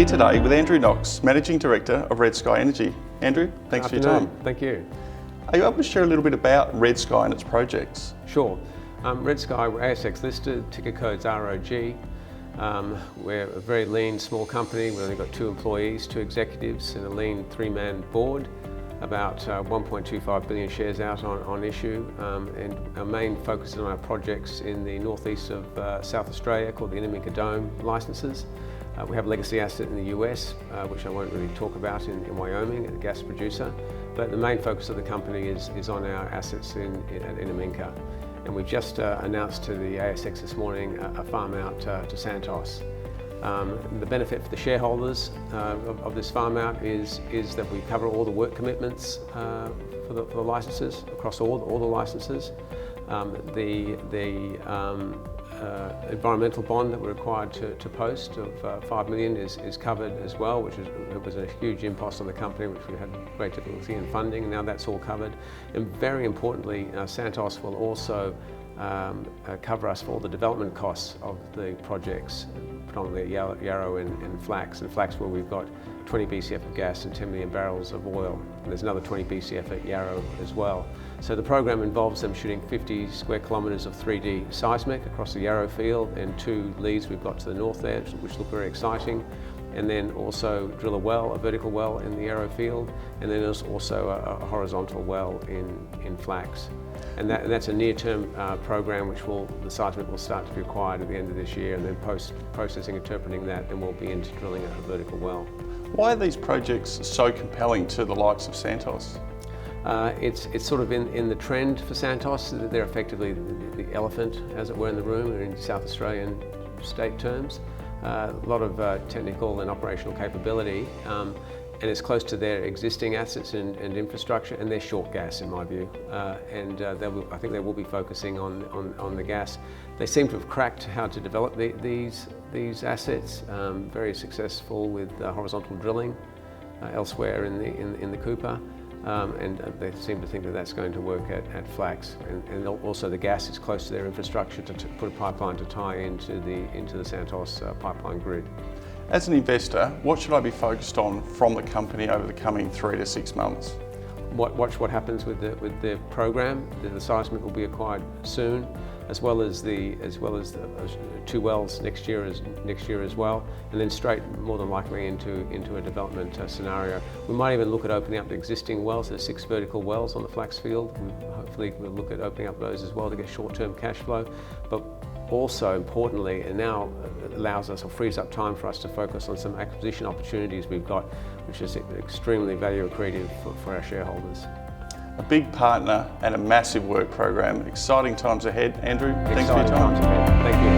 today with Andrew Knox, Managing Director of Red Sky Energy. Andrew, thanks for your time. Thank you. Are you able to share a little bit about Red Sky and its projects? Sure. Red Sky, we're ASX listed, ticker code's ROG. We're a very lean, small company. We've only got 2 employees, 2 executives and a lean 3-man board. About 1.25 billion shares out on issue, and our main focus is on our projects in the northeast of South Australia called the Inaminka Dome licenses. We have a legacy asset in the US, which I won't really talk about in Wyoming, a gas producer, but the main focus of the company is on our assets at Inaminka. And we've just announced to the ASX this morning a farm out to Santos. The benefit for the shareholders of this farm out is that we cover all the work commitments for the licenses, across all the licenses. The environmental bond that we're required to post of 5 million is covered as well, which was a huge impost on the company, which we had great difficulty in funding, and now that's all covered. And very importantly, Santos will also cover us for all the development costs of the projects, predominantly Yarrow and Flax. And Flax, where we've got 20 BCF of gas and 10 million barrels of oil. And there's another 20 BCF at Yarrow as well. So the program involves them shooting 50 square kilometres of 3D seismic across the Yarrow field and 2 leads we've got to the north there, which look very exciting. And then also drill a vertical well in the Yarrow field, and then there's also a horizontal well in Flax. And that's a near-term program which the seismic will start to be acquired at the end of this year, and then post-processing, interpreting that, then we'll be into drilling a vertical well. Why are these projects so compelling to the likes of Santos? It's sort of in the trend for Santos. They're effectively the elephant, as it were, in the room, in South Australian state terms. A lot of technical and operational capability, and it's close to their existing assets and infrastructure, and they're short gas in my view. I think they will be focusing on the gas. They seem to have cracked how to develop these assets. Very successful with horizontal drilling elsewhere in the Cooper. And they seem to think that that's going to work at Flax, and also the gas is close to their infrastructure to put a pipeline to tie into the Santos pipeline grid. As an investor, what should I be focused on from the company over the coming 3 to 6 months? Watch what happens with the program. The seismic will be acquired soon, as well as the 2 wells next year as well, and then straight more than likely into a development scenario. We might even look at opening up the existing wells. There's 6 vertical wells on the Flax field. Hopefully we'll look at opening up those as well to get short-term cash flow. But also importantly, it now allows us or frees up time for us to focus on some acquisition opportunities we've got, which is extremely value accretive for our shareholders. A big partner and a massive work program. Exciting times ahead. Andrew, thanks for your time. Exciting times ahead. Thank you.